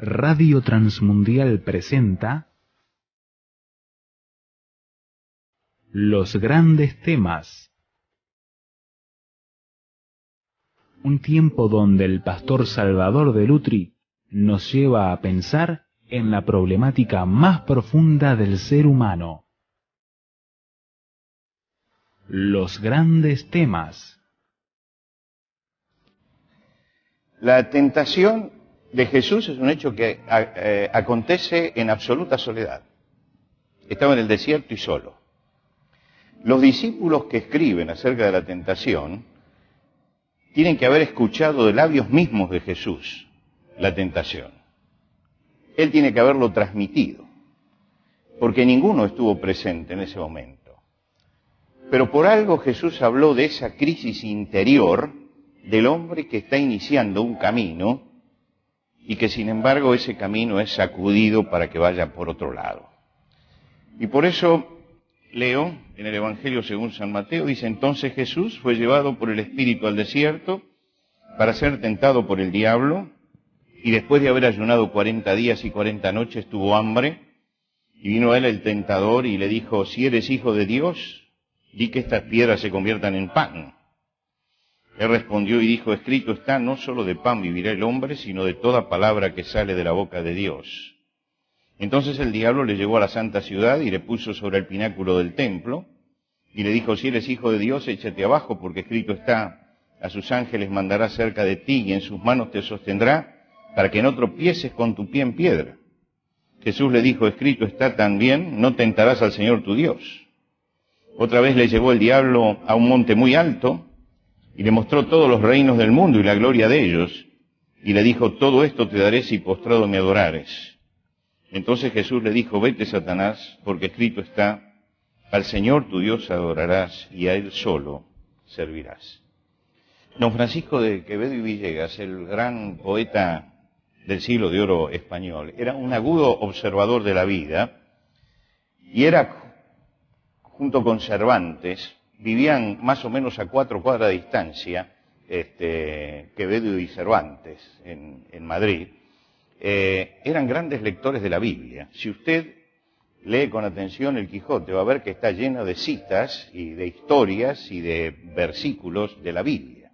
Radio Transmundial presenta Los Grandes Temas. Un tiempo donde el pastor Salvador de Lutri nos lleva a pensar en la problemática más profunda del ser humano. Los Grandes Temas. La tentación de Jesús es un hecho que acontece en absoluta soledad. Estaba en el desierto y solo. Los discípulos que escriben acerca de la tentación tienen que haber escuchado de labios mismos de Jesús la tentación. Él tiene que haberlo transmitido, porque ninguno estuvo presente en ese momento. Pero por algo Jesús habló de esa crisis interior del hombre que está iniciando un camino y que sin embargo ese camino es sacudido para que vaya por otro lado. Y por eso leo en el Evangelio según San Mateo, dice: entonces Jesús fue llevado por el Espíritu al desierto para ser tentado por el diablo, y después de haber ayunado 40 días y 40 noches tuvo hambre, y vino a él el tentador y le dijo: si eres hijo de Dios, di que estas piedras se conviertan en pan. Él respondió y dijo: escrito está, no solo de pan vivirá el hombre, sino de toda palabra que sale de la boca de Dios. Entonces el diablo le llevó a la santa ciudad y le puso sobre el pináculo del templo, y le dijo: si eres hijo de Dios, échate abajo, porque escrito está, a sus ángeles mandará cerca de ti, y en sus manos te sostendrá, para que no tropieces con tu pie en piedra. Jesús le dijo: escrito está también, no tentarás al Señor tu Dios. Otra vez le llevó el diablo a un monte muy alto, y le mostró todos los reinos del mundo y la gloria de ellos, y le dijo: todo esto te daré si postrado me adorares. Entonces Jesús le dijo: vete, Satanás, porque escrito está, al Señor tu Dios adorarás y a Él solo servirás. Don Francisco de Quevedo y Villegas, el gran poeta del siglo de oro español, era un agudo observador de la vida, y era, junto con Cervantes, vivían más o menos a 4 cuadras de distancia, Quevedo y Cervantes, en Madrid. Eran grandes lectores de la Biblia. Si usted lee con atención el Quijote, va a ver que está lleno de citas y de historias y de versículos de la Biblia.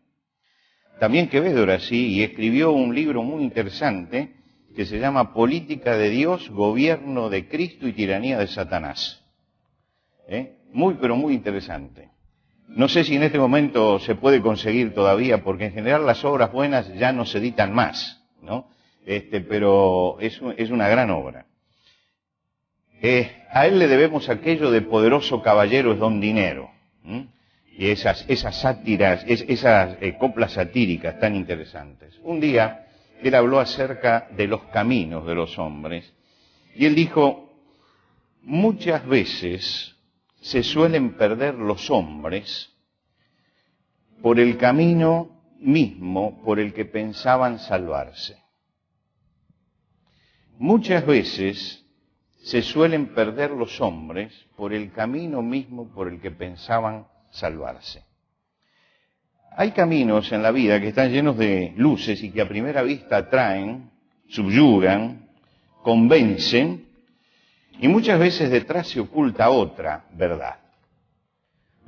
También Quevedo era así y escribió un libro muy interesante que se llama Política de Dios, Gobierno de Cristo y Tiranía de Satanás. Muy, pero muy interesante. No sé si en este momento se puede conseguir todavía, porque en general las obras buenas ya no se editan más, ¿no? Pero es una gran obra. A él le debemos aquello de poderoso caballero es don dinero, y esas sátiras, esas coplas satíricas tan interesantes. Un día él habló acerca de los caminos de los hombres, y él dijo: muchas veces se suelen perder los hombres por el camino mismo por el que pensaban salvarse. Muchas veces se suelen perder los hombres por el camino mismo por el que pensaban salvarse. Hay caminos en la vida que están llenos de luces y que a primera vista atraen, subyugan, convencen, y muchas veces detrás se oculta otra verdad.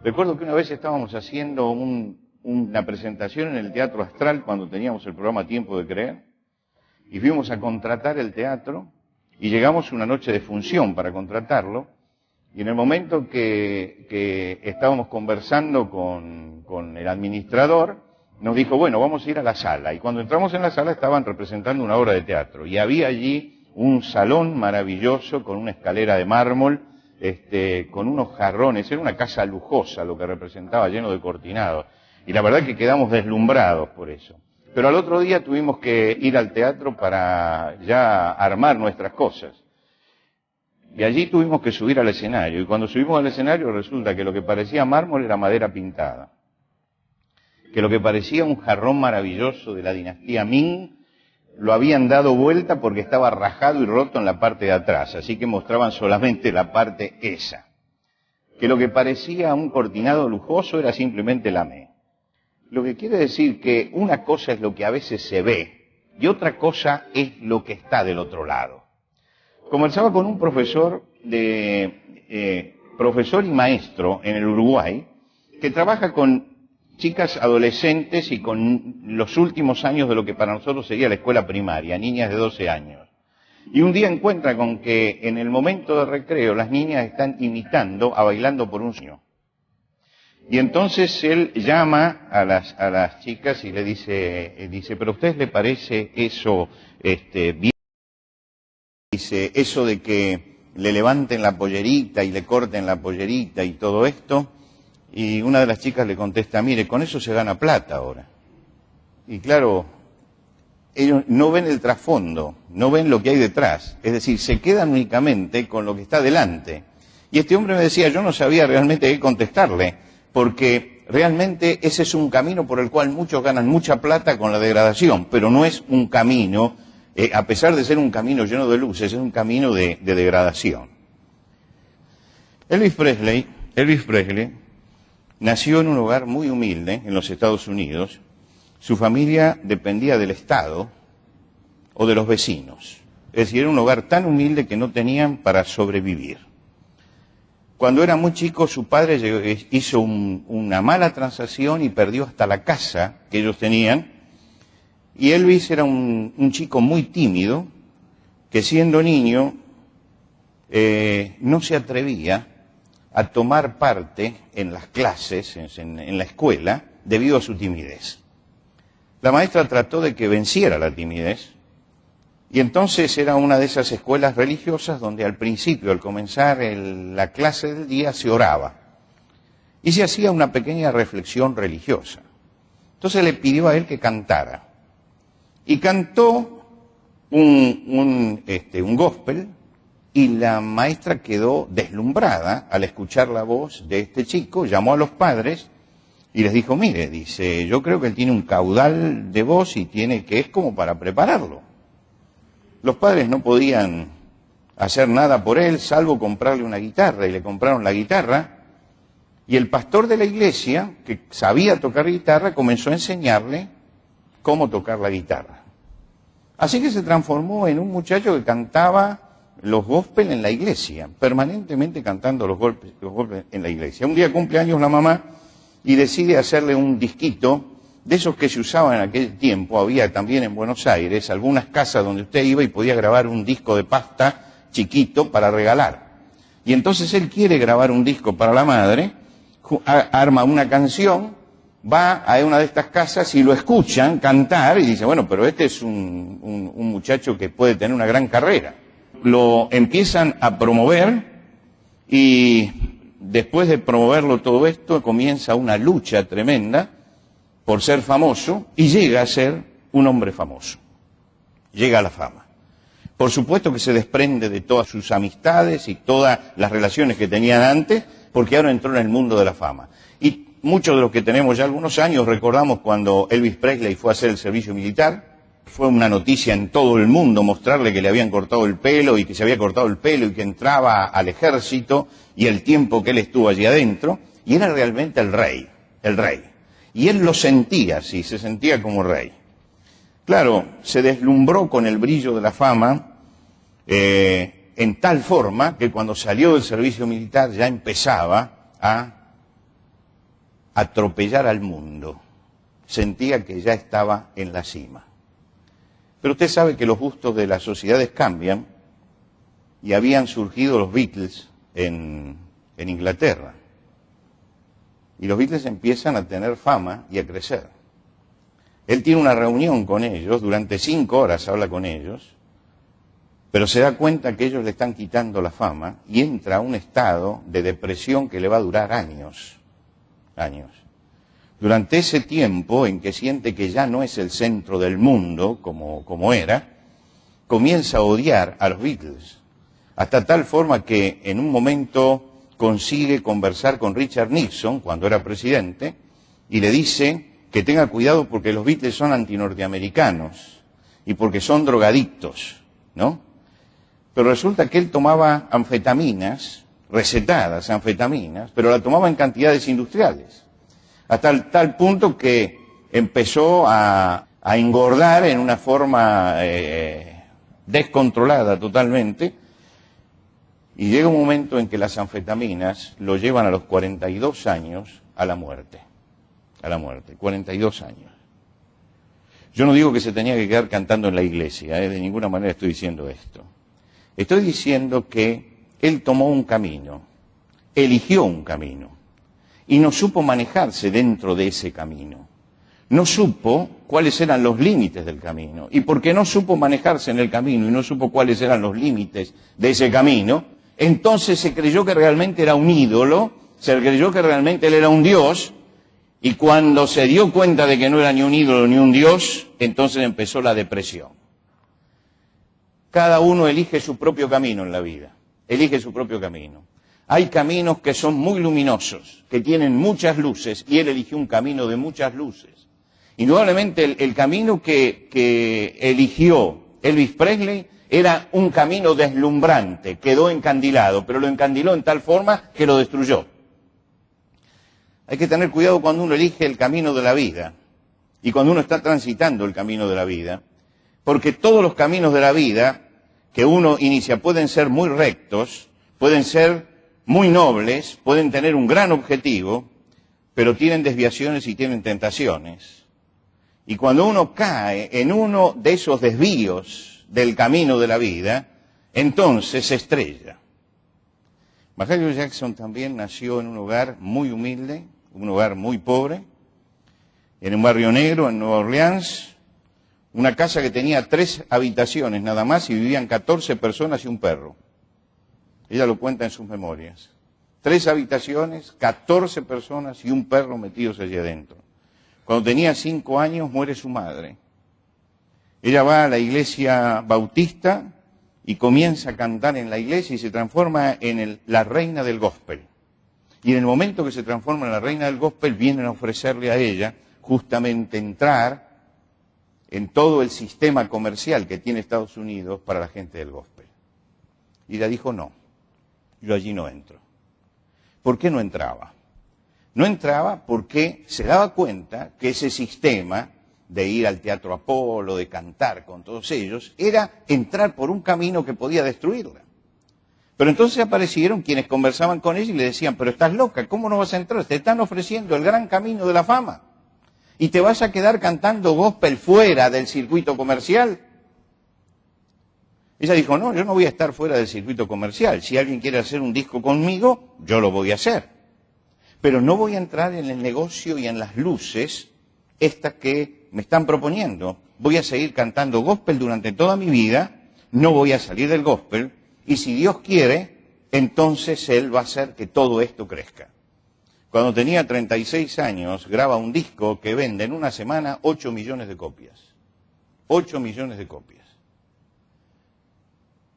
Recuerdo que una vez estábamos haciendo una presentación en el Teatro Astral cuando teníamos el programa Tiempo de Creer, y fuimos a contratar el teatro, y llegamos una noche de función para contratarlo, y en el momento que estábamos conversando con el administrador, nos dijo: bueno, vamos a ir a la sala. Y cuando entramos en la sala estaban representando una obra de teatro, y había allí un salón maravilloso con una escalera de mármol, con unos jarrones. Era una casa lujosa lo que representaba, lleno de cortinados, y la verdad que quedamos deslumbrados por eso. Pero al otro día tuvimos que ir al teatro para ya armar nuestras cosas. Y allí tuvimos que subir al escenario. Y cuando subimos al escenario resulta que lo que parecía mármol era madera pintada. Que lo que parecía un jarrón maravilloso de la dinastía Ming lo habían dado vuelta porque estaba rajado y roto en la parte de atrás. Así que mostraban solamente la parte esa. Que lo que parecía un cortinado lujoso era simplemente lamé. Lo que quiere decir que una cosa es lo que a veces se ve, y otra cosa es lo que está del otro lado. Conversaba con un profesor profesor y maestro en el Uruguay, que trabaja con chicas adolescentes y con los últimos años de lo que para nosotros sería la escuela primaria, niñas de 12 años. Y un día encuentra con que en el momento de recreo las niñas están imitando a Bailando por un Sueño. Y entonces él llama a las chicas y le dice, ¿pero a ustedes le parece eso bien? Dice, eso de que le levanten la pollerita y le corten la pollerita y todo esto. Y una de las chicas le contesta, mire, con eso se gana plata ahora. Y claro, ellos no ven el trasfondo, no ven lo que hay detrás. Es decir, se quedan únicamente con lo que está delante. Y este hombre me decía, yo no sabía realmente qué contestarle, porque realmente ese es un camino por el cual muchos ganan mucha plata con la degradación, pero no es un camino, a pesar de ser un camino lleno de luces, es un camino de degradación. Elvis Presley nació en un hogar muy humilde en los Estados Unidos. Su familia dependía del Estado o de los vecinos. Es decir, era un hogar tan humilde que no tenían para sobrevivir. Cuando era muy chico, su padre hizo una mala transacción y perdió hasta la casa que ellos tenían. Y Elvis era un chico muy tímido, que siendo niño no se atrevía a tomar parte en las clases, en la escuela, debido a su timidez. La maestra trató de que venciera la timidez, y entonces era una de esas escuelas religiosas donde al principio, al comenzar la clase del día, se oraba, y se hacía una pequeña reflexión religiosa. Entonces le pidió a él que cantara, y cantó un gospel, y la maestra quedó deslumbrada al escuchar la voz de este chico, llamó a los padres y les dijo, mire, dice, yo creo que él tiene un caudal de voz y es como para prepararlo. Los padres no podían hacer nada por él, salvo comprarle una guitarra, y le compraron la guitarra, y el pastor de la iglesia, que sabía tocar guitarra, comenzó a enseñarle cómo tocar la guitarra. Así que se transformó en un muchacho que cantaba los gospel en la iglesia, permanentemente cantando los gospel en la iglesia. Un día cumple años la mamá y decide hacerle un disquito de esos que se usaban en aquel tiempo. Había también en Buenos Aires algunas casas donde usted iba y podía grabar un disco de pasta chiquito para regalar. Y entonces él quiere grabar un disco para la madre, arma una canción, va a una de estas casas y lo escuchan cantar y dice, bueno, pero este es un muchacho que puede tener una gran carrera. Lo empiezan a promover y después de promoverlo todo esto comienza una lucha tremenda por ser famoso y llega a ser un hombre famoso. Llega a la fama. Por supuesto que se desprende de todas sus amistades y todas las relaciones que tenían antes, porque ahora entró en el mundo de la fama. Y muchos de los que tenemos ya algunos años recordamos cuando Elvis Presley fue a hacer el servicio militar. Fue una noticia en todo el mundo mostrarle que le habían cortado el pelo y que se había cortado el pelo y que entraba al ejército y el tiempo que él estuvo allí adentro, y era realmente el rey. Y él lo sentía así, se sentía como rey. Claro, se deslumbró con el brillo de la fama en tal forma que cuando salió del servicio militar ya empezaba a atropellar al mundo. Sentía que ya estaba en la cima. Pero usted sabe que los gustos de las sociedades cambian y habían surgido los Beatles en Inglaterra. Y los Beatles empiezan a tener fama y a crecer. Él tiene una reunión con ellos, durante 5 horas habla con ellos, pero se da cuenta que ellos le están quitando la fama y entra a un estado de depresión que le va a durar años. Durante ese tiempo en que siente que ya no es el centro del mundo como era, comienza a odiar a los Beatles, hasta tal forma que en un momento consigue conversar con Richard Nixon, cuando era presidente, y le dice que tenga cuidado porque los Beatles son antinorteamericanos y porque son drogadictos, ¿no? Pero resulta que él tomaba anfetaminas, recetadas anfetaminas, pero la tomaba en cantidades industriales. Hasta tal punto que empezó a a engordar en una forma descontrolada totalmente, y llega un momento en que las anfetaminas lo llevan a los 42 años a la muerte, 42 años. Yo no digo que se tenía que quedar cantando en la iglesia, de ninguna manera estoy diciendo esto. Estoy diciendo que él tomó un camino, eligió un camino, y no supo manejarse dentro de ese camino. No supo cuáles eran los límites del camino. Y porque no supo manejarse en el camino y no supo cuáles eran los límites de ese camino, entonces se creyó que realmente era un ídolo, se creyó que realmente él era un dios, y cuando se dio cuenta de que no era ni un ídolo ni un dios, entonces empezó la depresión. Cada uno elige su propio camino en la vida, elige su propio camino. Hay caminos que son muy luminosos, que tienen muchas luces, y él eligió un camino de muchas luces. Indudablemente el camino que eligió Elvis Presley era un camino deslumbrante, quedó encandilado, pero lo encandiló en tal forma que lo destruyó. Hay que tener cuidado cuando uno elige el camino de la vida y cuando uno está transitando el camino de la vida, porque todos los caminos de la vida que uno inicia pueden ser muy rectos, pueden ser muy nobles, pueden tener un gran objetivo, pero tienen desviaciones y tienen tentaciones. Y cuando uno cae en uno de esos desvíos del camino de la vida, entonces se estrella. Mahalia Jackson también nació en un hogar muy humilde, un hogar muy pobre, en un barrio negro en Nueva Orleans, una casa que tenía 3 habitaciones nada más y vivían 14 personas y un perro. Ella lo cuenta en sus memorias. 3 habitaciones, 14 personas y un perro metidos allí adentro. Cuando tenía 5 años muere su madre. Ella va a la iglesia bautista y comienza a cantar en la iglesia y se transforma en la reina del gospel. Y en el momento que se transforma en la reina del gospel, vienen a ofrecerle a ella justamente entrar en todo el sistema comercial que tiene Estados Unidos para la gente del gospel. Y ella dijo, no, yo allí no entro. ¿Por qué no entraba? No entraba porque se daba cuenta que ese sistema de ir al Teatro Apolo, de cantar con todos ellos, era entrar por un camino que podía destruirla. Pero entonces aparecieron quienes conversaban con ella y le decían, pero estás loca, ¿cómo no vas a entrar? Te están ofreciendo el gran camino de la fama. ¿Y te vas a quedar cantando gospel fuera del circuito comercial? Ella dijo, no, yo no voy a estar fuera del circuito comercial. Si alguien quiere hacer un disco conmigo, yo lo voy a hacer. Pero no voy a entrar en el negocio y en las luces estas que me están proponiendo. Voy a seguir cantando gospel durante toda mi vida, no voy a salir del gospel, y si Dios quiere, entonces Él va a hacer que todo esto crezca. Cuando tenía 36 años, graba un disco que vende en una semana 8 millones de copias. 8 millones de copias.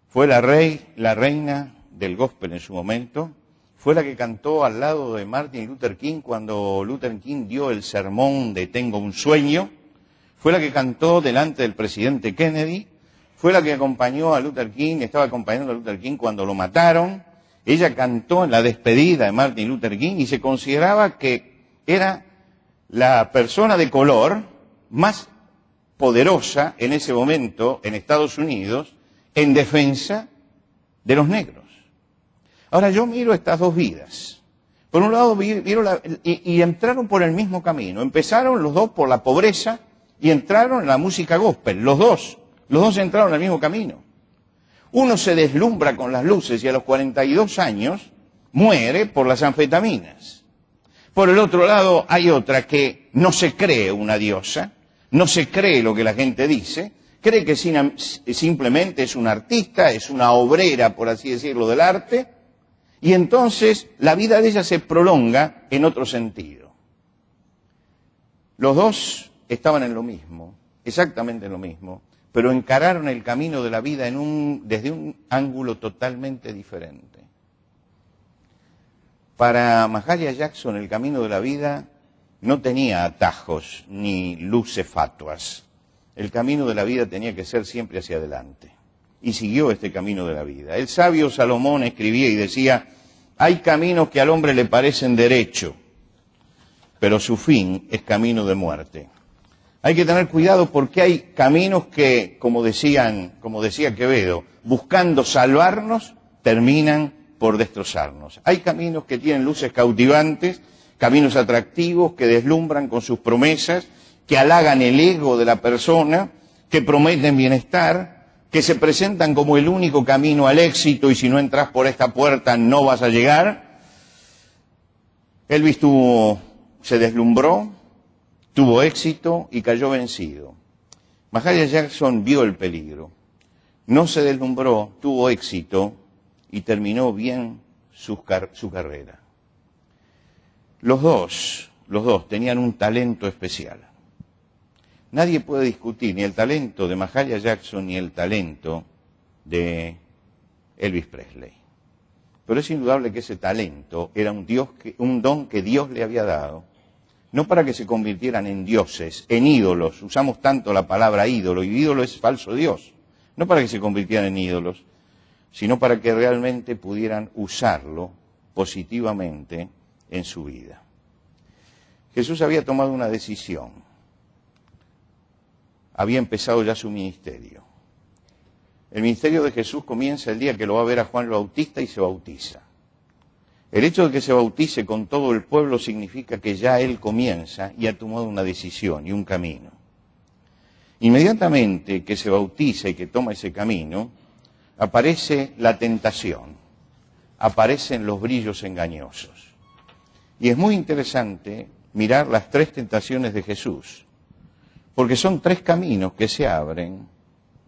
Fue la reina del gospel en su momento, fue la que cantó al lado de Martin Luther King cuando Luther King dio el sermón de Tengo un sueño, fue la que cantó delante del presidente Kennedy, fue la que acompañó a Luther King, estaba acompañando a Luther King cuando lo mataron. Ella cantó en la despedida de Martin Luther King y se consideraba que era la persona de color más poderosa en ese momento en Estados Unidos en defensa de los negros. Ahora yo miro estas dos vidas. Por un lado, y entraron por el mismo camino. Empezaron los dos por la pobreza y entraron en la música gospel. Los dos entraron en el mismo camino. Uno se deslumbra con las luces y a los 42 años muere por las anfetaminas. Por el otro lado hay otra que no se cree una diosa, no se cree lo que la gente dice, cree que simplemente es una artista, es una obrera, por así decirlo, del arte, y entonces la vida de ella se prolonga en otro sentido. Los dos estaban en lo mismo, exactamente en lo mismo, pero encararon el camino de la vida desde un ángulo totalmente diferente. Para Mahalia Jackson el camino de la vida no tenía atajos ni luces fatuas. El camino de la vida tenía que ser siempre hacia adelante. Y siguió este camino de la vida. El sabio Salomón escribía y decía, hay caminos que al hombre le parecen derecho, pero su fin es camino de muerte. Hay que tener cuidado porque hay caminos que, como decía Quevedo, buscando salvarnos, terminan por destrozarnos. Hay caminos que tienen luces cautivantes, caminos atractivos, que deslumbran con sus promesas, que halagan el ego de la persona, que prometen bienestar, que se presentan como el único camino al éxito y si no entras por esta puerta no vas a llegar. Elvis se deslumbró, tuvo éxito y cayó vencido. Mahalia Jackson vio el peligro, no se deslumbró, tuvo éxito y terminó bien su carrera. Los dos tenían un talento especial. Nadie puede discutir ni el talento de Mahalia Jackson ni el talento de Elvis Presley. Pero es indudable que ese talento era un don que Dios le había dado, no para que se convirtieran en dioses, en ídolos. Usamos tanto la palabra ídolo, y ídolo es falso Dios. No para que se convirtieran en ídolos, sino para que realmente pudieran usarlo positivamente en su vida. Jesús había tomado una decisión. Había empezado ya su ministerio. El ministerio de Jesús comienza el día que lo va a ver a Juan el Bautista y se bautiza. El hecho de que se bautice con todo el pueblo significa que ya él comienza y ha tomado una decisión y un camino. Inmediatamente que se bautiza y que toma ese camino, aparece la tentación, aparecen los brillos engañosos. Y es muy interesante mirar las tres tentaciones de Jesús, porque son tres caminos que se abren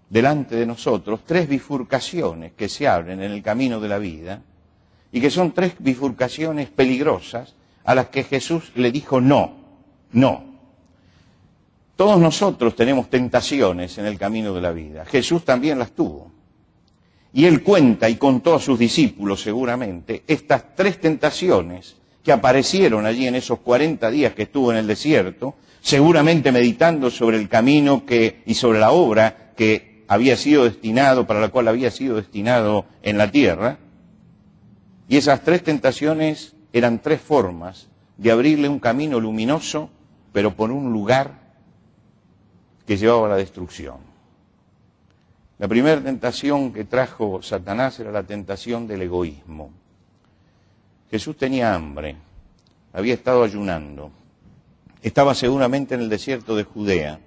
delante de nosotros, tres bifurcaciones que se abren en el camino de la vida, y que son tres bifurcaciones peligrosas a las que Jesús le dijo no, no. Todos nosotros tenemos tentaciones en el camino de la vida, Jesús también las tuvo. Y él cuenta, y contó a sus discípulos seguramente, estas tres tentaciones que aparecieron allí en esos 40 días que estuvo en el desierto, seguramente meditando sobre el camino y sobre la obra que había sido destinado, para la cual había sido destinado en la tierra. Y esas tres tentaciones eran tres formas de abrirle un camino luminoso, pero por un lugar que llevaba a la destrucción. La primera tentación que trajo Satanás era la tentación del egoísmo. Jesús tenía hambre, había estado ayunando, estaba seguramente en el desierto de Judea.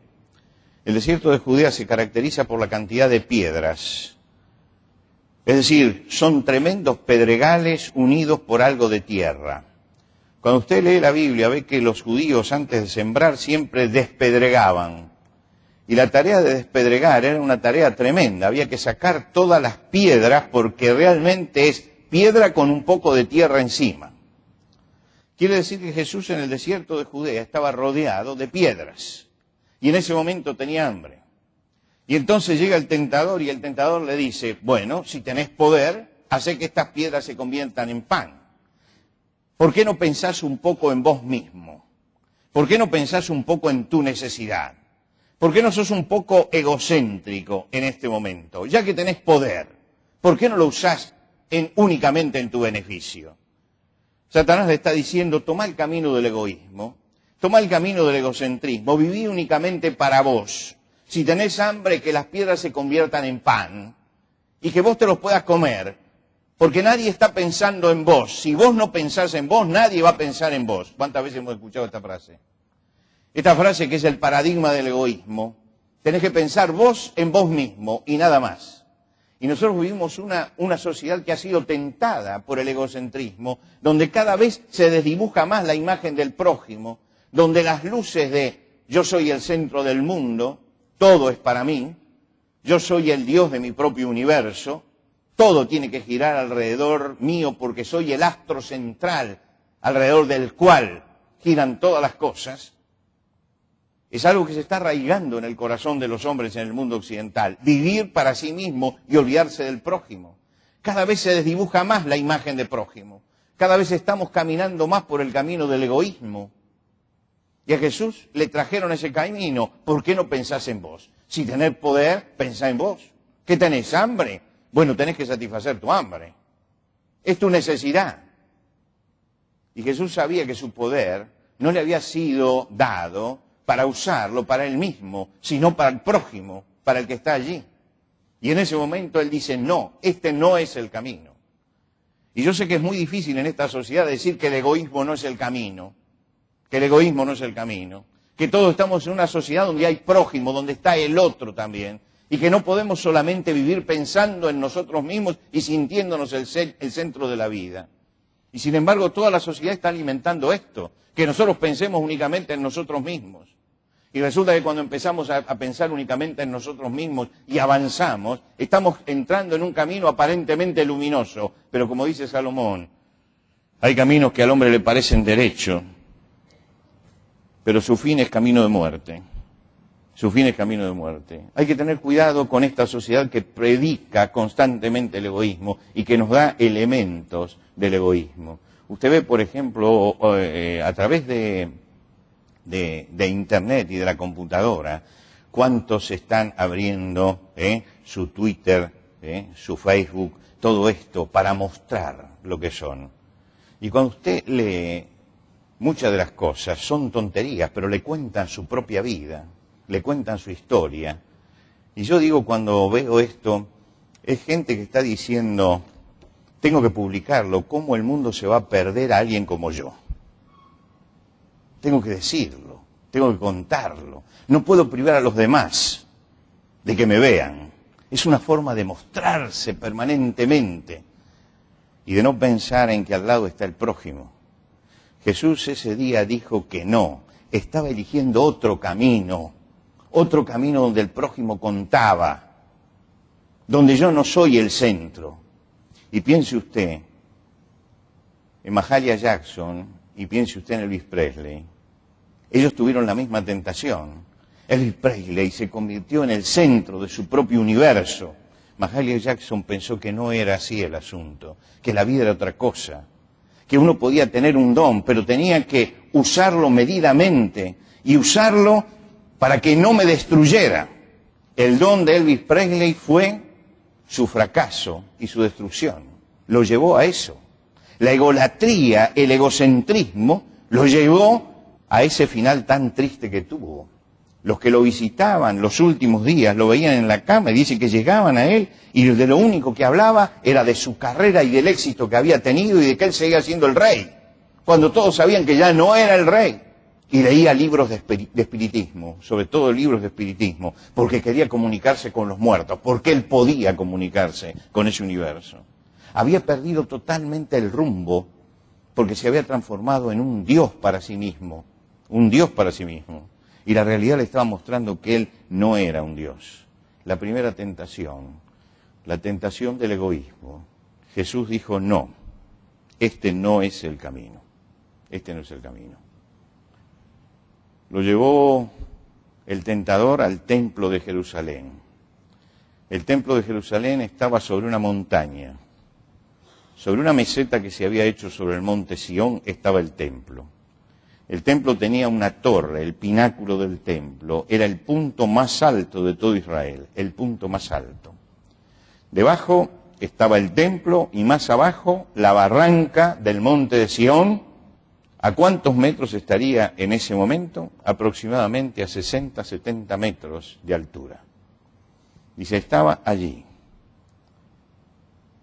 El desierto de Judea se caracteriza por la cantidad de piedras. Es decir, son tremendos pedregales unidos por algo de tierra. Cuando usted lee la Biblia ve que los judíos antes de sembrar siempre despedregaban. Y la tarea de despedregar era una tarea tremenda. Había que sacar todas las piedras porque realmente es piedra con un poco de tierra encima. Quiere decir que Jesús en el desierto de Judea estaba rodeado de piedras. Y en ese momento tenía hambre. Y entonces llega el tentador y el tentador le dice, bueno, si tenés poder, hacé que estas piedras se conviertan en pan. ¿Por qué no pensás un poco en vos mismo? ¿Por qué no pensás un poco en tu necesidad? ¿Por qué no sos un poco egocéntrico en este momento? Ya que tenés poder, ¿por qué no lo usás únicamente en tu beneficio? Satanás le está diciendo, toma el camino del egoísmo, toma el camino del egocentrismo, viví únicamente para vos. Si tenés hambre, que las piedras se conviertan en pan y que vos te los puedas comer, porque nadie está pensando en vos. Si vos no pensás en vos, nadie va a pensar en vos. ¿Cuántas veces hemos escuchado esta frase? Esta frase que es el paradigma del egoísmo. Tenés que pensar vos en vos mismo y nada más. Y nosotros vivimos una sociedad que ha sido tentada por el egocentrismo, donde cada vez se desdibuja más la imagen del prójimo, donde las luces de yo soy el centro del mundo, todo es para mí, yo soy el Dios de mi propio universo, todo tiene que girar alrededor mío porque soy el astro central alrededor del cual giran todas las cosas. Es algo que se está arraigando en el corazón de los hombres en el mundo occidental. Vivir para sí mismo y olvidarse del prójimo. Cada vez se desdibuja más la imagen de prójimo. Cada vez estamos caminando más por el camino del egoísmo. Y a Jesús le trajeron ese camino. ¿Por qué no pensás en vos? Si tenés poder, pensá en vos. ¿Qué tenés? ¿Hambre? Bueno, tenés que satisfacer tu hambre. Es tu necesidad. Y Jesús sabía que su poder no le había sido dado para usarlo para él mismo, sino para el prójimo, para el que está allí. Y en ese momento él dice, no, este no es el camino. Y yo sé que es muy difícil en esta sociedad decir que el egoísmo no es el camino, que el egoísmo no es el camino, que todos estamos en una sociedad donde hay prójimo, donde está el otro también, y que no podemos solamente vivir pensando en nosotros mismos y sintiéndonos el centro de la vida. Y sin embargo toda la sociedad está alimentando esto, que nosotros pensemos únicamente en nosotros mismos. Y resulta que cuando empezamos a pensar únicamente en nosotros mismos y avanzamos, estamos entrando en un camino aparentemente luminoso, pero como dice Salomón, hay caminos que al hombre le parecen derecho, pero su fin es camino de muerte. Su fin es camino de muerte. Hay que tener cuidado con esta sociedad que predica constantemente el egoísmo y que nos da elementos del egoísmo. Usted ve, por ejemplo, a través de Internet y de la computadora, cuántos están abriendo su Twitter, su Facebook, todo esto para mostrar lo que son. Y cuando usted lee, muchas de las cosas son tonterías, pero le cuentan su propia vida, le cuentan su historia. Y yo digo, cuando veo esto, es gente que está diciendo, tengo que publicarlo, ¿cómo el mundo se va a perder a alguien como yo? Tengo que decirlo, tengo que contarlo. No puedo privar a los demás de que me vean. Es una forma de mostrarse permanentemente y de no pensar en que al lado está el prójimo. Jesús ese día dijo que no, estaba eligiendo otro camino donde el prójimo contaba, donde yo no soy el centro. Y piense usted en Mahalia Jackson y piense usted en Elvis Presley. Ellos tuvieron la misma tentación. Elvis Presley se convirtió en el centro de su propio universo. Mahalia Jackson pensó que no era así el asunto, que la vida era otra cosa, que uno podía tener un don, pero tenía que usarlo medidamente y usarlo para que no me destruyera. El don de Elvis Presley fue su fracaso y su destrucción. Lo llevó a eso. La egolatría, el egocentrismo, lo llevó a ese final tan triste que tuvo. Los que lo visitaban los últimos días lo veían en la cama y dice que llegaban a él y de lo único que hablaba era de su carrera y del éxito que había tenido y de que él seguía siendo el rey, cuando todos sabían que ya no era el rey. Y leía libros de espiritismo, sobre todo libros de espiritismo, porque quería comunicarse con los muertos, porque él podía comunicarse con ese universo. Había perdido totalmente el rumbo, porque se había transformado en un Dios para sí mismo, un Dios para sí mismo. Y la realidad le estaba mostrando que él no era un Dios. La primera tentación, la tentación del egoísmo. Jesús dijo, no, este no es el camino, este no es el camino. Lo llevó el tentador al templo de Jerusalén. El templo de Jerusalén estaba sobre una montaña. Sobre una meseta que se había hecho sobre el monte Sión estaba el templo. El templo tenía una torre, el pináculo del templo. Era el punto más alto de todo Israel, el punto más alto. Debajo estaba el templo y más abajo la barranca del monte de Sión. ¿A cuántos metros estaría en ese momento? Aproximadamente a 60, 70 metros de altura. Dice, estaba allí.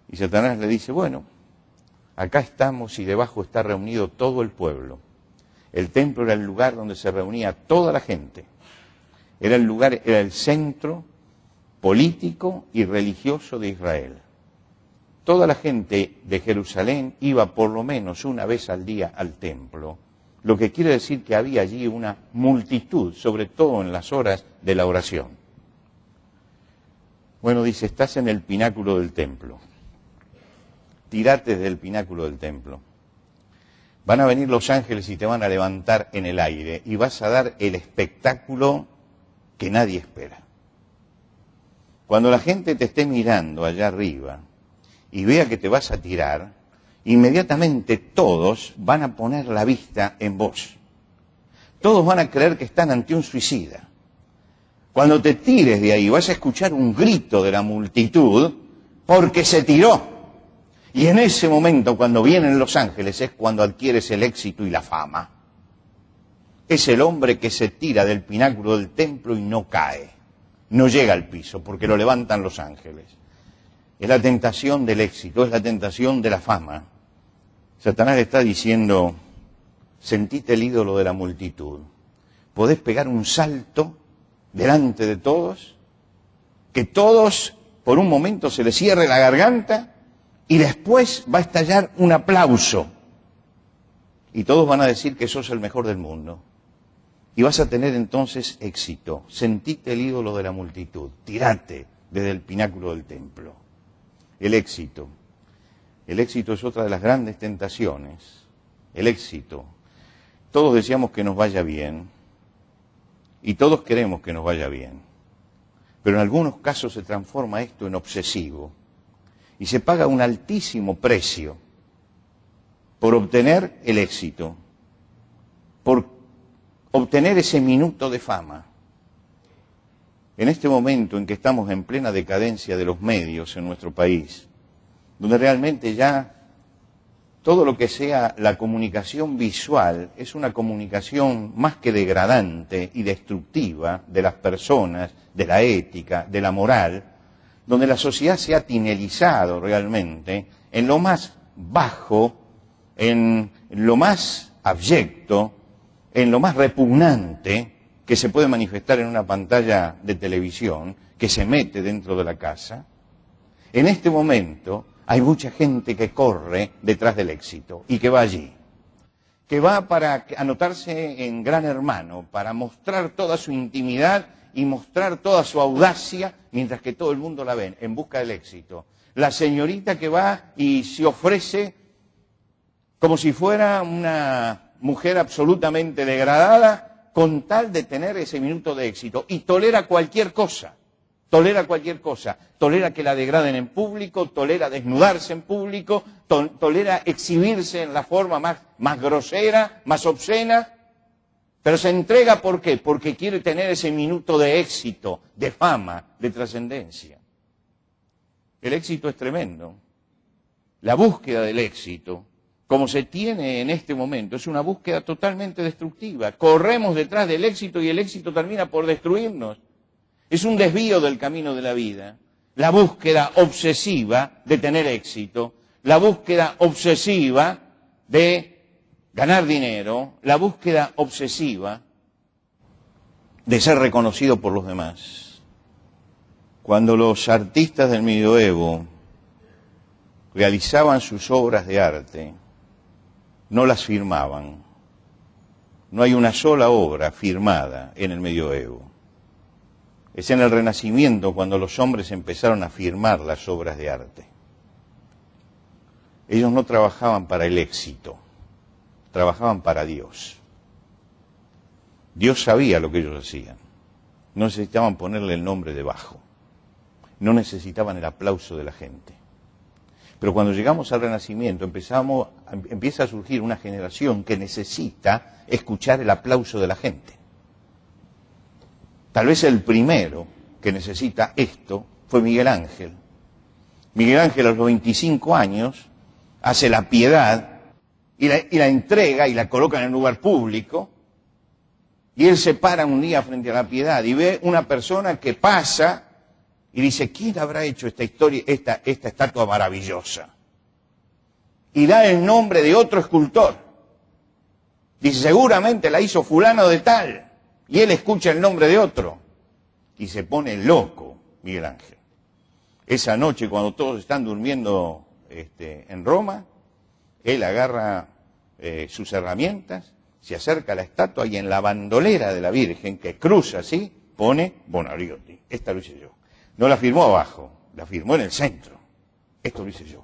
Y Satanás le dice, bueno, acá estamos y debajo está reunido todo el pueblo. El templo era el lugar donde se reunía toda la gente. Era el lugar, era el centro político y religioso de Israel. Toda la gente de Jerusalén iba por lo menos una vez al día al templo, lo que quiere decir que había allí una multitud, sobre todo en las horas de la oración. Bueno, dice, estás en el pináculo del templo. Tírate desde el pináculo del templo. Van a venir los ángeles y te van a levantar en el aire y vas a dar el espectáculo que nadie espera. Cuando la gente te esté mirando allá arriba y vea que te vas a tirar, inmediatamente todos van a poner la vista en vos. Todos van a creer que están ante un suicida. Cuando te tires de ahí vas a escuchar un grito de la multitud porque se tiró. Y en ese momento, cuando vienen los ángeles, es cuando adquieres el éxito y la fama. es el hombre que se tira del pináculo del templo y no cae, no llega al piso, porque lo levantan los ángeles. Es la tentación del éxito, es la tentación de la fama. Satanás le está diciendo, sentite el ídolo de la multitud. Podés pegar un salto delante de todos, que todos por un momento se les cierre la garganta y después va a estallar un aplauso. Y todos van a decir que sos el mejor del mundo. Y vas a tener entonces éxito. Sentite el ídolo de la multitud. Tirate desde el pináculo del templo. El éxito. El éxito es otra de las grandes tentaciones. El éxito. Todos deseamos que nos vaya bien. Y todos queremos que nos vaya bien. Pero en algunos casos se transforma esto en obsesivo. Y se paga un altísimo precio por obtener el éxito, por obtener ese minuto de fama. En este momento en que estamos en plena decadencia de los medios en nuestro país, donde realmente ya todo lo que sea la comunicación visual es una comunicación más que degradante y destructiva de las personas, de la ética, de la moral, donde la sociedad se ha tinelizado realmente en lo más bajo, en lo más abyecto, en lo más repugnante que se puede manifestar en una pantalla de televisión que se mete dentro de la casa. En este momento hay mucha gente que corre detrás del éxito y que va allí, que va para anotarse en Gran Hermano, para mostrar toda su intimidad y mostrar toda su audacia, mientras que todo el mundo la ve en busca del éxito. La señorita que va y se ofrece como si fuera una mujer absolutamente degradada, con tal de tener ese minuto de éxito, y tolera cualquier cosa, tolera que la degraden en público, tolera desnudarse en público, tolera exhibirse en la forma más grosera, más obscena, pero se entrega, ¿por qué? Porque quiere tener ese minuto de éxito, de fama, de trascendencia. El éxito es tremendo. La búsqueda del éxito, como se tiene en este momento, es una búsqueda totalmente destructiva. Corremos detrás del éxito y el éxito termina por destruirnos. Es un desvío del camino de la vida. La búsqueda obsesiva de tener éxito, la búsqueda obsesiva de ganar dinero, la búsqueda obsesiva de ser reconocido por los demás. Cuando los artistas del medioevo realizaban sus obras de arte, no las firmaban. No hay una sola obra firmada en el medioevo. Es en el Renacimiento cuando los hombres empezaron a firmar las obras de arte. Ellos no trabajaban para el éxito, trabajaban para Dios. Dios sabía lo que ellos hacían. No necesitaban ponerle el nombre debajo. No necesitaban el aplauso de la gente. Pero cuando llegamos al Renacimiento empieza a surgir una generación que necesita escuchar el aplauso de la gente. Tal vez el primero que necesita esto fue Miguel Ángel. Miguel Ángel a los 25 años hace la piedad y la entrega y la coloca en el lugar público. Y él se para un día frente a la piedad y ve una persona que pasa y dice, ¿quién habrá hecho esta historia, esta estatua maravillosa? Y da el nombre de otro escultor. Dice, seguramente la hizo fulano de tal. Y él escucha el nombre de otro. Y se pone loco Miguel Ángel. Esa noche, cuando todos están durmiendo en Roma, él agarra sus herramientas, se acerca a la estatua y en la bandolera de la Virgen, que cruza así, pone Buonarroti. Esta lo hice yo. No la firmó abajo, la firmó en el centro. Esto lo hice yo.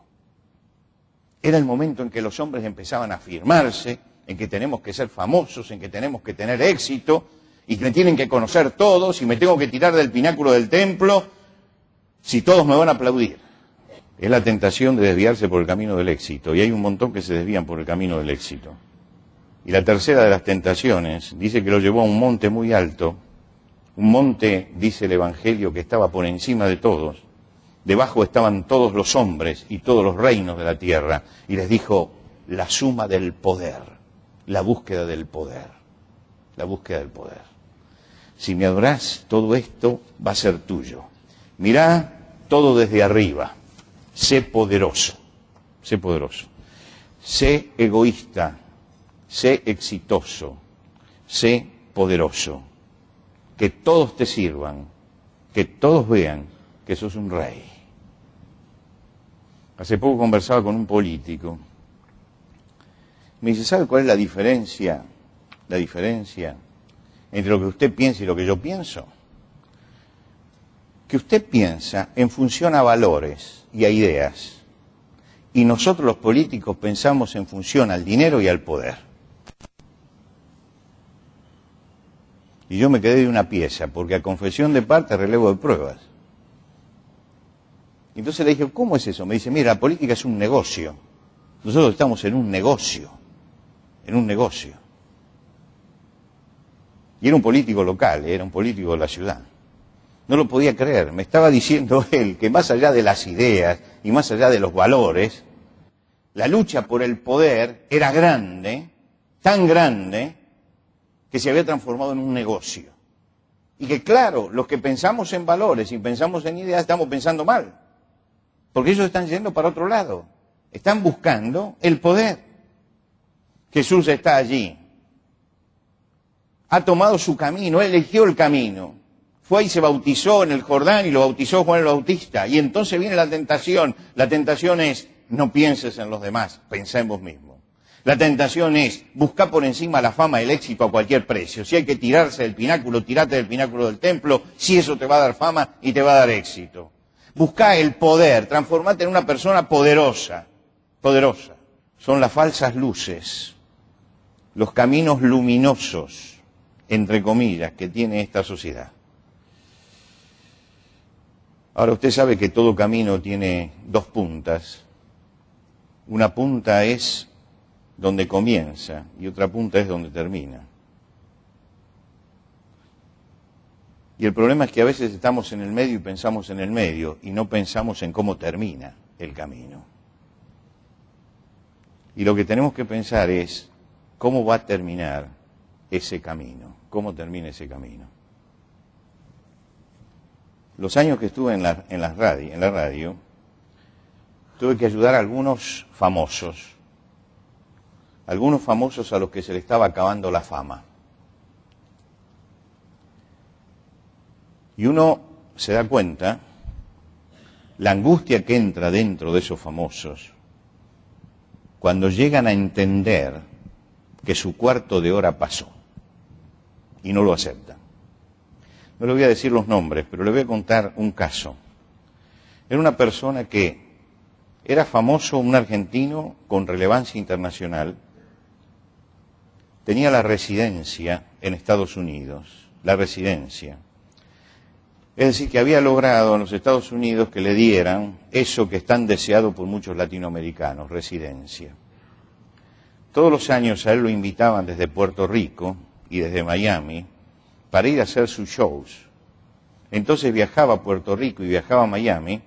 Era el momento en que los hombres empezaban a afirmarse, en que tenemos que ser famosos, en que tenemos que tener éxito, y me tienen que conocer todos, y me tengo que tirar del pináculo del templo, si todos me van a aplaudir. Es la tentación de desviarse por el camino del éxito, y hay un montón que se desvían por el camino del éxito. Y la tercera de las tentaciones dice que lo llevó a un monte muy alto, un monte, dice el Evangelio, que estaba por encima de todos. Debajo estaban todos los hombres y todos los reinos de la tierra. Y les dijo, la suma del poder, la búsqueda del poder. la búsqueda del poder. Si me adorás, todo esto va a ser tuyo. Mirá todo desde arriba. Sé poderoso. Sé poderoso. Sé egoísta. Sé exitoso. Sé poderoso. Que todos te sirvan. Que todos vean que sos un rey. Hace poco conversaba con un político. Me dice, ¿sabe cuál es la diferencia? La diferencia entre lo que usted piensa y lo que yo pienso. Que usted piensa en función a valores y a ideas. Y nosotros los políticos pensamos en función al dinero y al poder. Y yo me quedé de una pieza, porque a confesión de parte, relevo de pruebas. Entonces le dije, ¿cómo es eso? Me dice, mira, la política es un negocio. Nosotros estamos en un negocio. En un negocio. Y era un político local, era un político de la ciudad. No lo podía creer. Me estaba diciendo él que más allá de las ideas y más allá de los valores, la lucha por el poder era grande, tan grande, que se había transformado en un negocio. Y que claro, los que pensamos en valores y pensamos en ideas estamos pensando mal. Porque ellos están yendo para otro lado. Están buscando el poder. Jesús está allí. Ha tomado su camino, él eligió el camino. Fue y se bautizó en el Jordán y lo bautizó Juan el Bautista. Y entonces viene la tentación. La tentación es, no pienses en los demás, pensá en vos mismo. La tentación es, busca por encima la fama y el éxito a cualquier precio. Si hay que tirarse del pináculo, tirate del pináculo del templo, si eso te va a dar fama y te va a dar éxito. Busca el poder, transformate en una persona poderosa. Poderosa. Son las falsas luces, los caminos luminosos, entre comillas, que tiene esta sociedad. Ahora usted sabe que todo camino tiene dos puntas. Una punta es donde comienza y otra punta es donde termina. Y el problema es que a veces estamos en el medio y pensamos en el medio y no pensamos en cómo termina el camino. Y lo que tenemos que pensar es cómo va a terminar ese camino, cómo termina ese camino. Los años que estuve en la radio, tuve que ayudar a algunos famosos a los que se le estaba acabando la fama. Y uno se da cuenta la angustia que entra dentro de esos famosos cuando llegan a entender que su cuarto de hora pasó y no lo aceptan. No le voy a decir los nombres, pero le voy a contar un caso. Era una persona que era famoso, un argentino con relevancia internacional, tenía la residencia en Estados Unidos, la residencia. Es decir, que había logrado en los Estados Unidos que le dieran eso que es tan deseado por muchos latinoamericanos, residencia. Todos los años a él lo invitaban desde Puerto Rico y desde Miami para ir a hacer sus shows. Entonces viajaba a Puerto Rico y viajaba a Miami,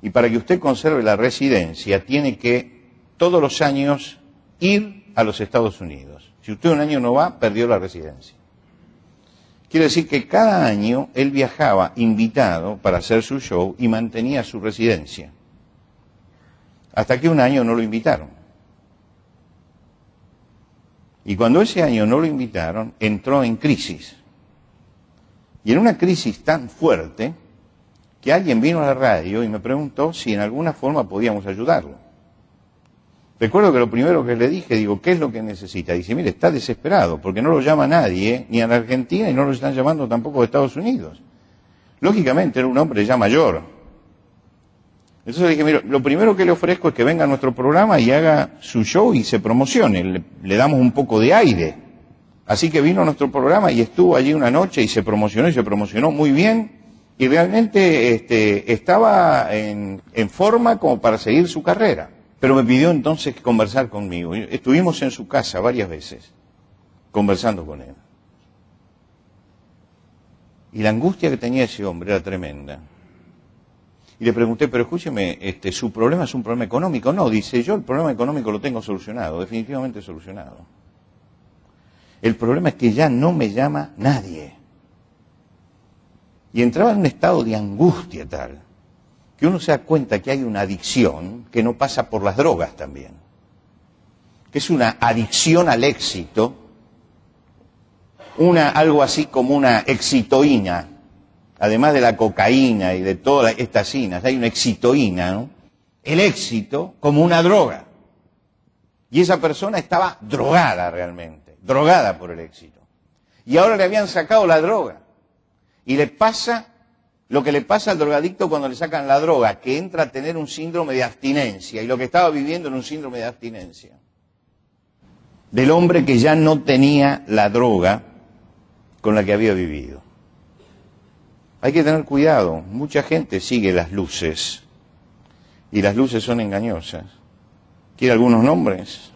y para que usted conserve la residencia tiene que todos los años ir a los Estados Unidos. Si usted un año no va, perdió la residencia. Quiere decir que cada año él viajaba invitado para hacer su show y mantenía su residencia. Hasta que un año no lo invitaron. Y cuando ese año no lo invitaron, entró en crisis. Y en una crisis tan fuerte que alguien vino a la radio y me preguntó si en alguna forma podíamos ayudarlo. Recuerdo que lo primero que le dije, digo, ¿qué es lo que necesita? Dice, mire, está desesperado, porque no lo llama nadie, ni a la Argentina, y no lo están llamando tampoco de Estados Unidos. Lógicamente era un hombre ya mayor. Entonces le dije, mire, lo primero que le ofrezco es que venga a nuestro programa y haga su show y se promocione, le damos un poco de aire. Así que vino a nuestro programa y estuvo allí una noche y se promocionó muy bien, y realmente estaba en forma como para seguir su carrera. Pero me pidió entonces conversar conmigo. Estuvimos en su casa varias veces, conversando con él. Y la angustia que tenía ese hombre era tremenda. Y le pregunté, pero escúcheme, ¿su problema es un problema económico? No, dice, yo el problema económico lo tengo solucionado, definitivamente solucionado. El problema es que ya no me llama nadie. Y entraba en un estado de angustia tal, que uno se da cuenta que hay una adicción que no pasa por las drogas también, que es una adicción al éxito, algo así como una excitoína, además de la cocaína y de todas estas inas, hay una excitoína, ¿no? El éxito como una droga. Y esa persona estaba drogada realmente, drogada por el éxito. Y ahora le habían sacado la droga. Y le pasa lo que le pasa al drogadicto cuando le sacan la droga, que entra a tener un síndrome de abstinencia. Y lo que estaba viviendo era un síndrome de abstinencia. Del hombre que ya no tenía la droga con la que había vivido. Hay que tener cuidado. Mucha gente sigue las luces. Y las luces son engañosas. ¿Quiere algunos nombres?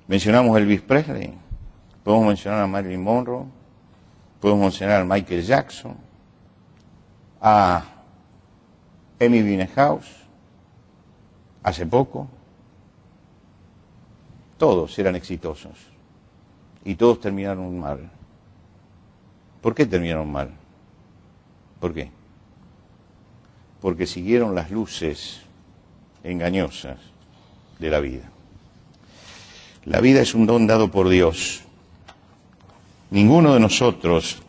Mencionamos a Elvis Presley. Podemos mencionar a Marilyn Monroe. Podemos mencionar a Michael Jackson. A Amy Winehouse. Hace poco. Todos eran exitosos. Y todos terminaron mal. ¿Por qué terminaron mal? ¿Por qué? Porque siguieron las luces engañosas de la vida. La vida es un don dado por Dios. Ninguno de nosotros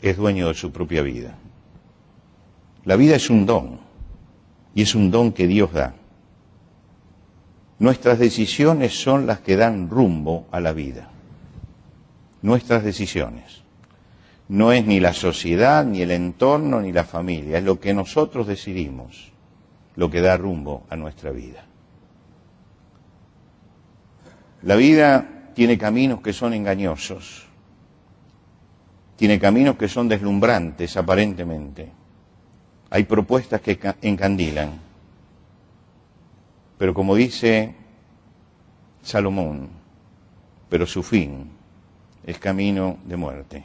es dueño de su propia vida. La vida es un don, y es un don que Dios da. Nuestras decisiones son las que dan rumbo a la vida. Nuestras decisiones. No es ni la sociedad, ni el entorno, ni la familia. Es lo que nosotros decidimos, lo que da rumbo a nuestra vida. La vida tiene caminos que son engañosos. Tiene caminos que son deslumbrantes, aparentemente. Hay propuestas que encandilan. Pero como dice Salomón, pero su fin es camino de muerte.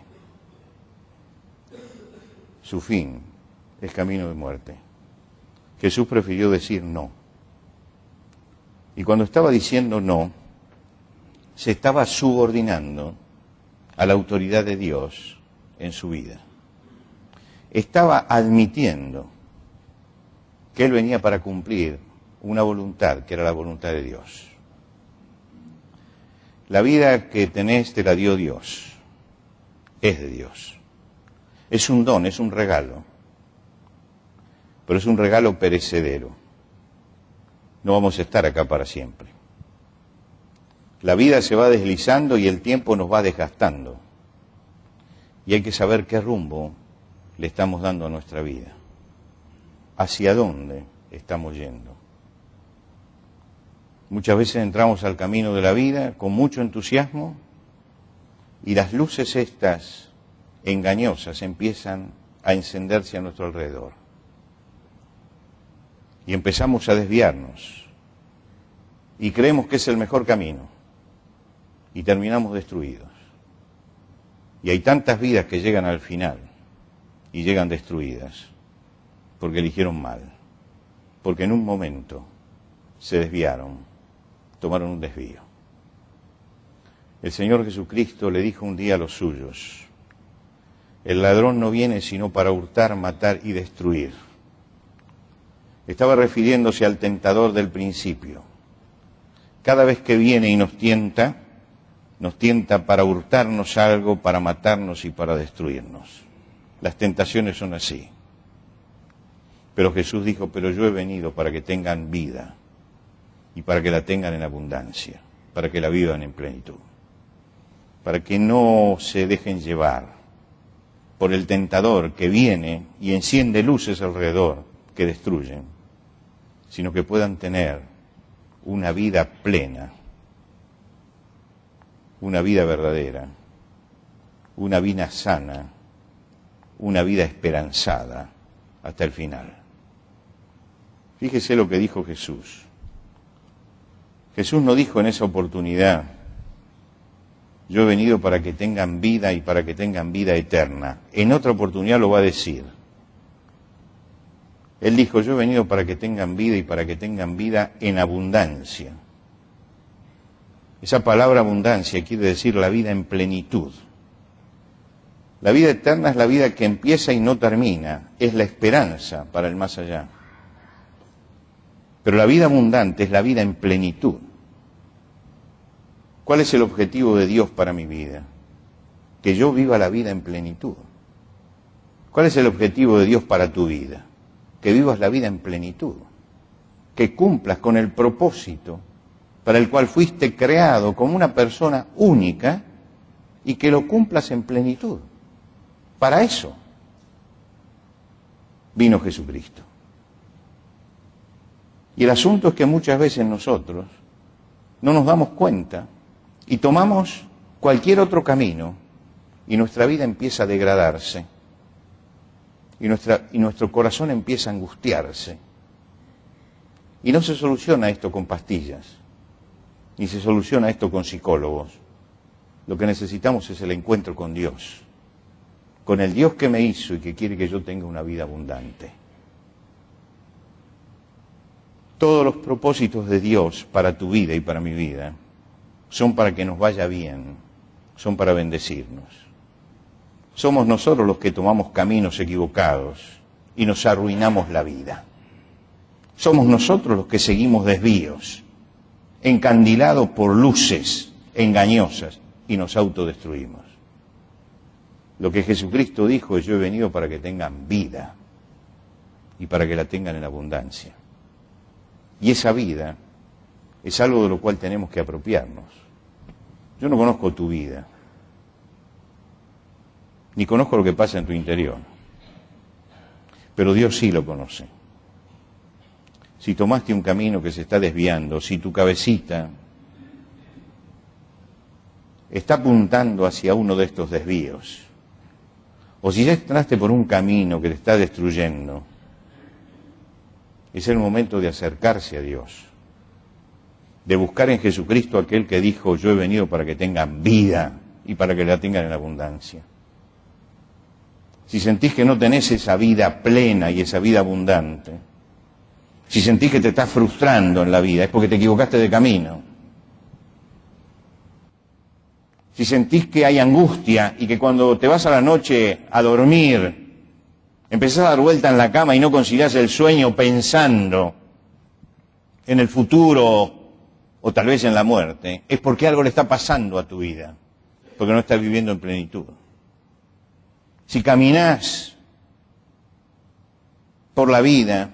Su fin es camino de muerte. Jesús prefirió decir no. Y cuando estaba diciendo no, se estaba subordinando a la autoridad de Dios en su vida. Estaba admitiendo que Él venía para cumplir una voluntad, que era la voluntad de Dios. La vida que tenés te la dio Dios. Es de Dios. Es un don, es un regalo. Pero es un regalo perecedero. No vamos a estar acá para siempre. La vida se va deslizando y el tiempo nos va desgastando. Y hay que saber qué rumbo le estamos dando a nuestra vida. Hacia dónde estamos yendo. Muchas veces entramos al camino de la vida con mucho entusiasmo y las luces estas engañosas empiezan a encenderse a nuestro alrededor. Y empezamos a desviarnos. Y creemos que es el mejor camino. Y terminamos destruidos. Y hay tantas vidas que llegan al final y llegan destruidas porque eligieron mal. Porque en un momento se desviaron, tomaron un desvío. El Señor Jesucristo le dijo un día a los suyos: el ladrón no viene sino para hurtar, matar y destruir. Estaba refiriéndose al tentador del principio. Cada vez que viene y nos tienta para hurtarnos algo, para matarnos y para destruirnos. Las tentaciones son así. Pero Jesús dijo: pero yo he venido para que tengan vida y para que la tengan en abundancia, para que la vivan en plenitud, para que no se dejen llevar por el tentador que viene y enciende luces alrededor que destruyen, sino que puedan tener una vida plena, una vida verdadera, una vida sana, una vida esperanzada hasta el final. Fíjese lo que dijo Jesús. Jesús no dijo en esa oportunidad: yo he venido para que tengan vida y para que tengan vida eterna. En otra oportunidad lo va a decir. Él dijo: yo he venido para que tengan vida y para que tengan vida en abundancia. Esa palabra abundancia quiere decir la vida en plenitud. La vida eterna es la vida que empieza y no termina, es la esperanza para el más allá. Pero la vida abundante es la vida en plenitud. ¿Cuál es el objetivo de Dios para mi vida? Que yo viva la vida en plenitud. ¿Cuál es el objetivo de Dios para tu vida? Que vivas la vida en plenitud. Que cumplas con el propósito para el cual fuiste creado como una persona única y que lo cumplas en plenitud. Para eso vino Jesucristo. Y el asunto es que muchas veces nosotros no nos damos cuenta y tomamos cualquier otro camino y nuestra vida empieza a degradarse y nuestro corazón empieza a angustiarse. Y no se soluciona esto con pastillas, ni se soluciona esto con psicólogos. Lo que necesitamos es el encuentro con Dios, con el Dios que me hizo y que quiere que yo tenga una vida abundante. Todos los propósitos de Dios para tu vida y para mi vida son para que nos vaya bien, son para bendecirnos. Somos nosotros los que tomamos caminos equivocados y nos arruinamos la vida. Somos nosotros los que seguimos desvíos, encandilados por luces engañosas y nos autodestruimos. Lo que Jesucristo dijo es: yo he venido para que tengan vida y para que la tengan en abundancia. Y esa vida es algo de lo cual tenemos que apropiarnos. Yo no conozco tu vida, ni conozco lo que pasa en tu interior, pero Dios sí lo conoce. Si tomaste un camino que se está desviando, si tu cabecita está apuntando hacia uno de estos desvíos, o si ya entraste por un camino que te está destruyendo, es el momento de acercarse a Dios, de buscar en Jesucristo aquel que dijo: yo he venido para que tengan vida y para que la tengan en abundancia. Si sentís que no tenés esa vida plena y esa vida abundante, si sentís que te estás frustrando en la vida, es porque te equivocaste de camino. Si sentís que hay angustia y que cuando te vas a la noche a dormir, empezás a dar vuelta en la cama y no conciliás el sueño pensando en el futuro o tal vez en la muerte, es porque algo le está pasando a tu vida, porque no estás viviendo en plenitud. Si caminás por la vida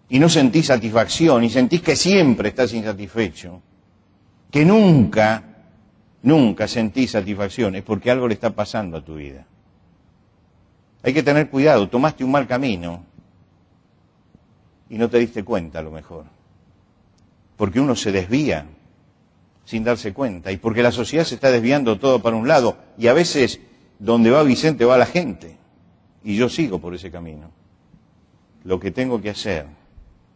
y no sentís satisfacción y sentís que siempre estás insatisfecho, que nunca sentís satisfacción, es porque algo le está pasando a tu vida. Hay que tener cuidado, tomaste un mal camino y no te diste cuenta a lo mejor. Porque uno se desvía sin darse cuenta y porque la sociedad se está desviando todo para un lado y a veces donde va Vicente va la gente y yo sigo por ese camino. Lo que tengo que hacer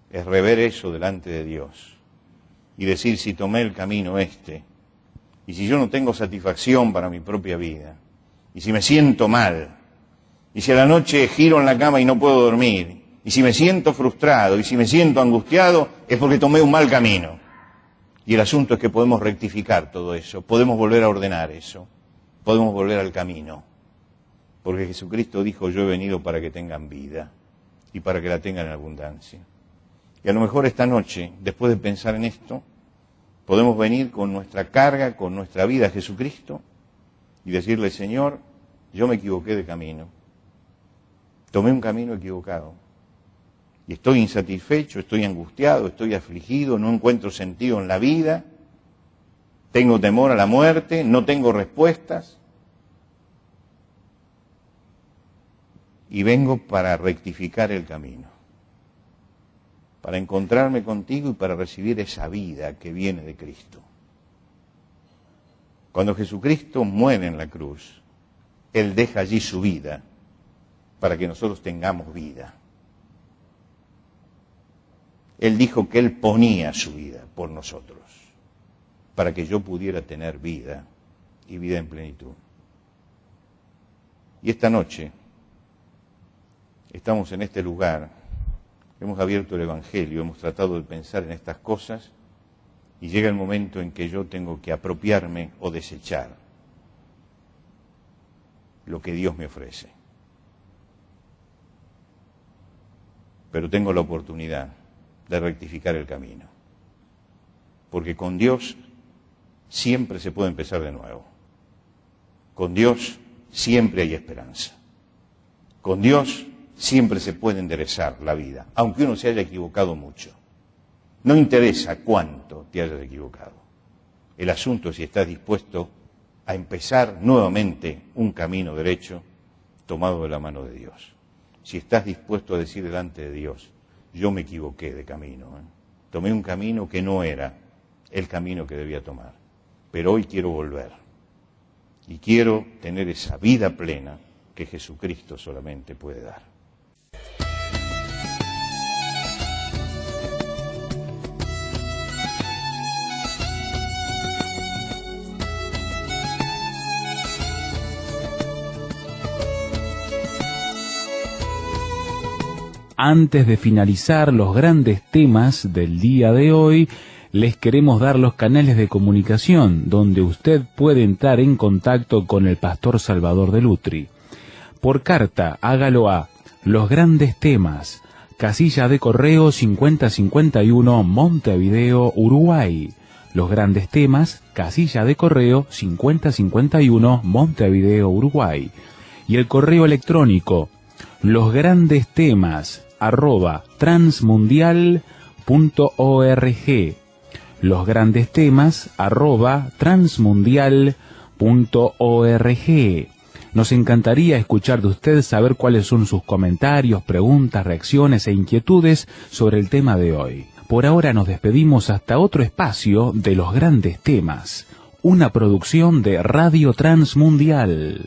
es rever eso delante de Dios y decir: si tomé el camino este y si yo no tengo satisfacción para mi propia vida y si me siento mal y si a la noche giro en la cama y no puedo dormir y si me siento frustrado y si me siento angustiado, es porque tomé un mal camino. Y el asunto es que podemos rectificar todo eso, podemos volver a ordenar eso, podemos volver al camino. Porque Jesucristo dijo: yo he venido para que tengan vida y para que la tengan en abundancia. Y a lo mejor esta noche, después de pensar en esto, podemos venir con nuestra carga, con nuestra vida a Jesucristo y decirle: Señor, yo me equivoqué de camino. Tomé un camino equivocado. Y estoy insatisfecho, estoy angustiado, estoy afligido, no encuentro sentido en la vida, tengo temor a la muerte, no tengo respuestas. Y vengo para rectificar el camino, para encontrarme contigo y para recibir esa vida que viene de Cristo. Cuando Jesucristo muere en la cruz, Él deja allí su vida para que nosotros tengamos vida. Él dijo que Él ponía su vida por nosotros, para que yo pudiera tener vida y vida en plenitud. Y esta noche estamos en este lugar, hemos abierto el Evangelio, hemos tratado de pensar en estas cosas Y llega el momento en que yo tengo que apropiarme o desechar lo que Dios me ofrece. Pero tengo la oportunidad de rectificar el camino. Porque con Dios siempre se puede empezar de nuevo. Con Dios siempre hay esperanza. Con Dios siempre se puede enderezar la vida, aunque uno se haya equivocado mucho. No interesa cuánto te hayas equivocado. El asunto es si estás dispuesto a empezar nuevamente un camino derecho tomado de la mano de Dios. Si estás dispuesto a decir delante de Dios, yo me equivoqué de camino, tomé un camino que no era el camino que debía tomar, pero hoy quiero volver y quiero tener esa vida plena que Jesucristo solamente puede dar. Antes de finalizar los grandes temas del día de hoy, les queremos dar los canales de comunicación donde usted puede entrar en contacto con el pastor Salvador Delutri. Por carta, hágalo a Los Grandes Temas, casilla de correo 5051, Montevideo, Uruguay. Los Grandes Temas, casilla de correo 5051, Montevideo, Uruguay. Y el correo electrónico, losgrandestemas@transmundial.org. losgrandestemas@transmundial.org. Nos encantaría escuchar de usted, saber cuáles son sus comentarios, preguntas, reacciones e inquietudes sobre el tema de hoy. Por ahora nos despedimos hasta otro espacio de Los Grandes Temas, una producción de Radio Transmundial.